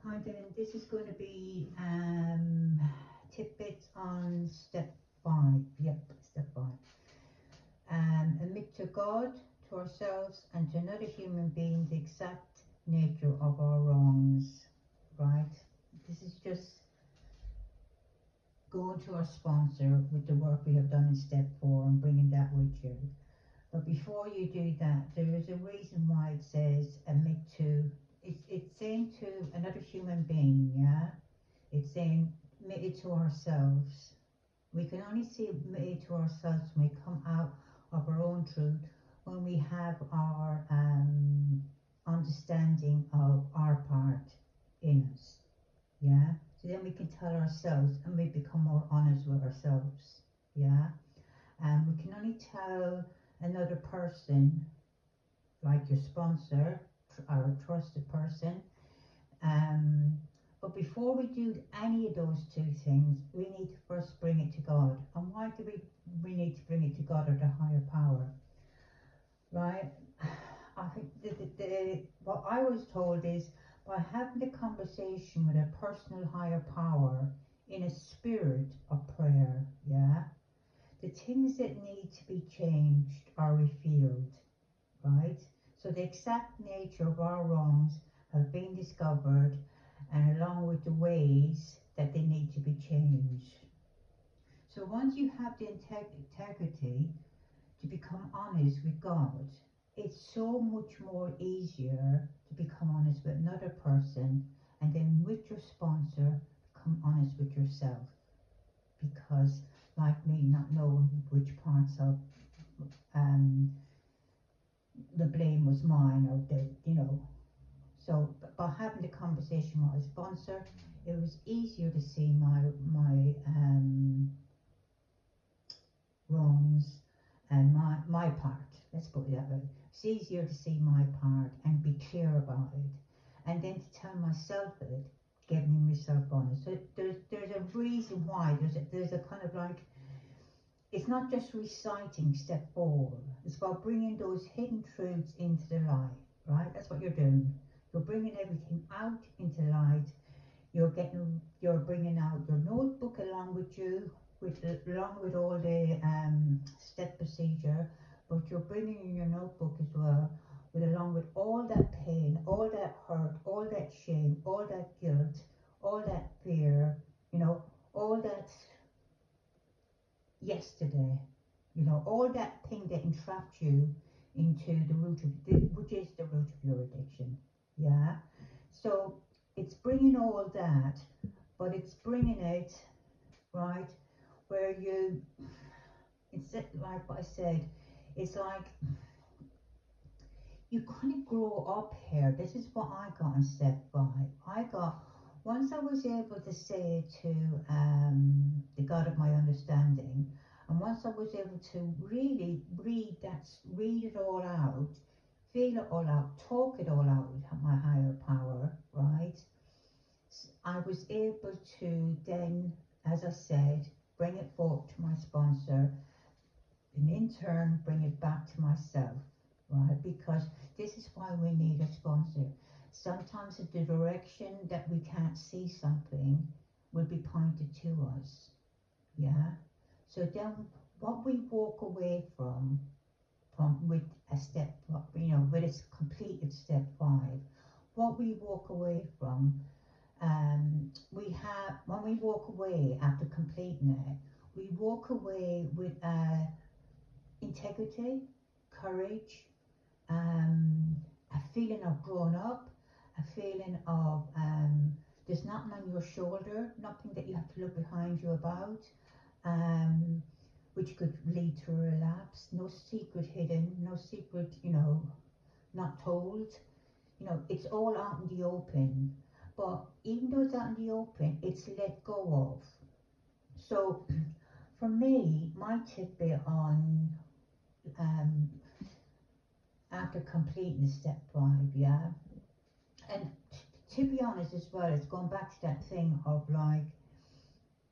Kind of, and this is going to be tidbits on step 5. Yep, step 5. Admit to God, to ourselves, and to another human being the exact nature of our wrongs. Right? This is just going to our sponsor with the work we have done in step 4 and bringing that with you. But before you do that, there is a reason why it says admit to. It's saying to another human being, yeah? It's saying admit it to ourselves. We can only see admit it to ourselves when we come out of our own truth, when we have our understanding of our part in us, yeah? So then we can tell ourselves and we become more honest with ourselves, yeah? And we can only tell another person, like your sponsor or a trusted person. But before we do any of those two things, we need to first bring it to God. And why do we need to bring it to God or the higher power? Right? I think what I was told is by having a conversation with a personal higher power in a spirit of prayer, yeah, the things that need to be changed are revealed, right? So the exact nature of our wrongs have been discovered, and along with the ways that they need to be changed. So once you have the integrity to become honest with God, it's so much more easier to become honest with another person, and then with your sponsor, become honest with yourself. Because, like me, not knowing which parts of um, the blame was mine, or so by having the conversation with my sponsor, it was easier to see my wrongs and my part. Let's put it that way. It's easier to see my part and be clear about it, and then to tell myself it, getting myself honest. So there's a reason why there's a kind of like, it's not just reciting step 4. It's about bringing those hidden truths into the light, right? That's what you're doing. You're bringing everything out into light. You're bringing out your notebook along with you, along with all the step procedure, but you're bringing in your notebook as well, along with all that pain, all that hurt, all that shame, all that guilt, all that fear, all that yesterday, all that thing that entrapped you into the root of which is the root of your addiction. Yeah. So it's bringing all that, but it's bringing it right where it's like what I said, it's like you kind of grow up here. This is what I got in step 5. Once I was able to say to the God of my understanding, and once I was able to really read it all out, feel it all out, talk it all out with my higher power, right? I was able to then, as I said, bring it forth to my sponsor, and in turn bring it back to myself, right? Because this is why we need a sponsor. Sometimes the direction that we can't see something will be pointed to us, yeah? So then what we walk away from with a step, with a completed step 5, what we walk away from, when we walk away after completing it, we walk away with integrity, courage, a feeling of grown up, a feeling of there's nothing on your shoulder, nothing that you have to look behind you about, which could lead to a relapse. No secret hidden, no secret, not told. It's all out in the open. But even though it's out in the open, it's let go of. So for me, my tidbit on um, after completing step 5, yeah. And to be honest as well, it's gone back to that thing of like,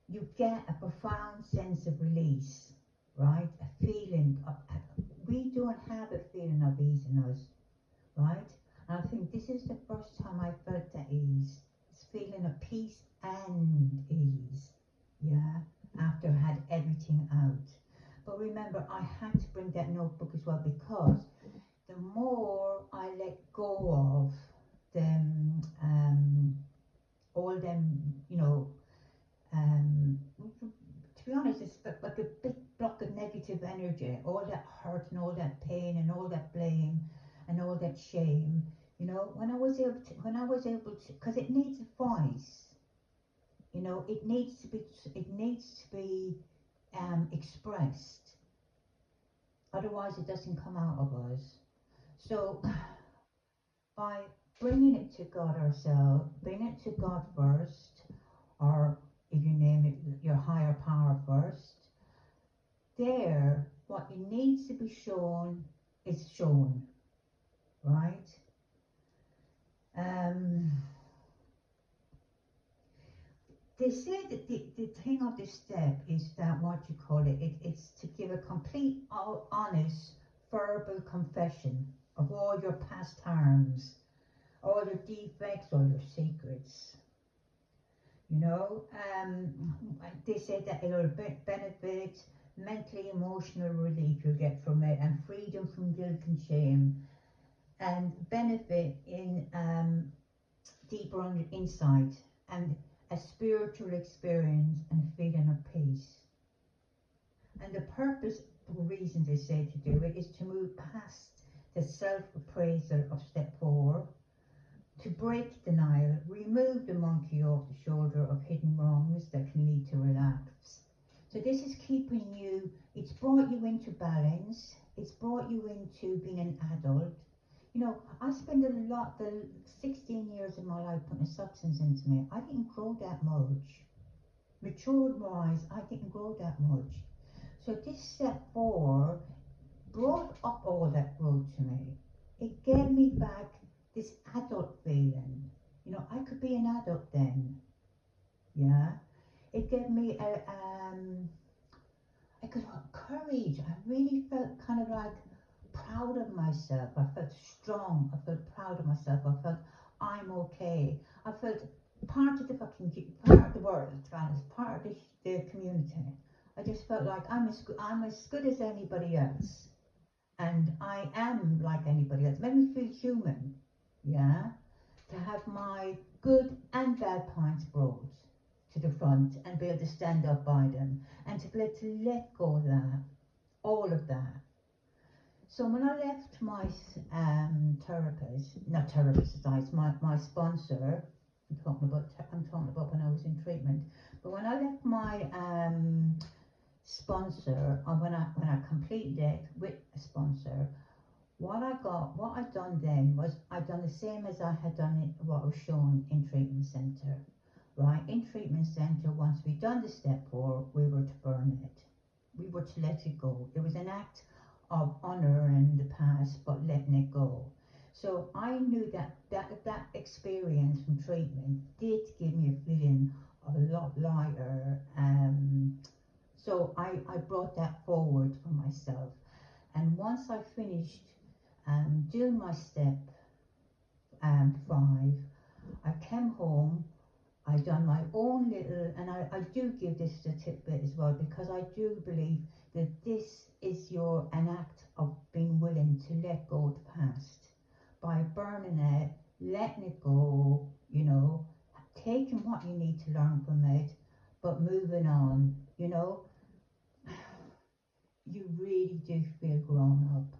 you get a profound sense of release, right? A feeling of, we don't have a feeling of ease in us, right? And I think this is the first time I felt that ease. It's I had to bring that notebook as well, because the more I let go of them, all them, to be honest, it's like a big block of negative energy, all that hurt and all that pain and all that blame and all that shame. When I was able to, because it needs a voice. It needs to be expressed. Otherwise, it doesn't come out of us. So by bringing it to God ourselves, bring it to God first, or if you name it, your higher power first, there, what you needs to be shown is shown, right? Um, they say that the thing of this step is that, what you call it's to give a complete, honest, verbal confession of all your past harms, all your defects, all your secrets. They say that it'll benefit mentally, emotional relief you'll get from it, and freedom from guilt and shame, and benefit in deeper insight, and a spiritual experience and a feeling of peace. And the purpose, the reason they say to do it, is to move past the self-appraisal of step 4, to break denial, remove the monkey off the shoulder of hidden wrongs that can lead to relapse. So this is keeping you, it's brought you into balance, it's brought you into being an adult. I spent the 16 years of my life putting a substance into me. I didn't grow that much. Matured wise, I didn't grow that much. So this step 4 brought up all that growth to me. It gave me back this adult feeling. I could be an adult then. Yeah. It gave me I could have courage. I really felt kind of like proud of myself. I felt strong. I felt proud of myself. I felt I'm okay. I felt part of the part of the world, part of the community. I just felt like I'm as good as anybody else, and I am like anybody else. Made me feel human. Yeah, to have my good and bad points brought to the front and be able to stand up by them, and to be able to let go of that, all of that. So when I left my not therapist, it's my sponsor. I'm talking about when I was in treatment. But when I left my sponsor, and when I completed it with a sponsor, what I done then was I done the same as I had done it, what was shown in treatment centre. Right, in treatment centre, once we done the step 4, we were to burn it. We were to let it go. It was an act of honour in the past, but letting it go. So I knew that experience from treatment did give me a feeling of a lot lighter. So I brought that forward for myself. And once I finished doing my step 5, I came home. I done my own little, and I do give this as a tidbit as well, because I do believe that this is an act of being willing to let go of the past by burning it, letting it go, taking what you need to learn from it, but moving on. You really do feel grown up.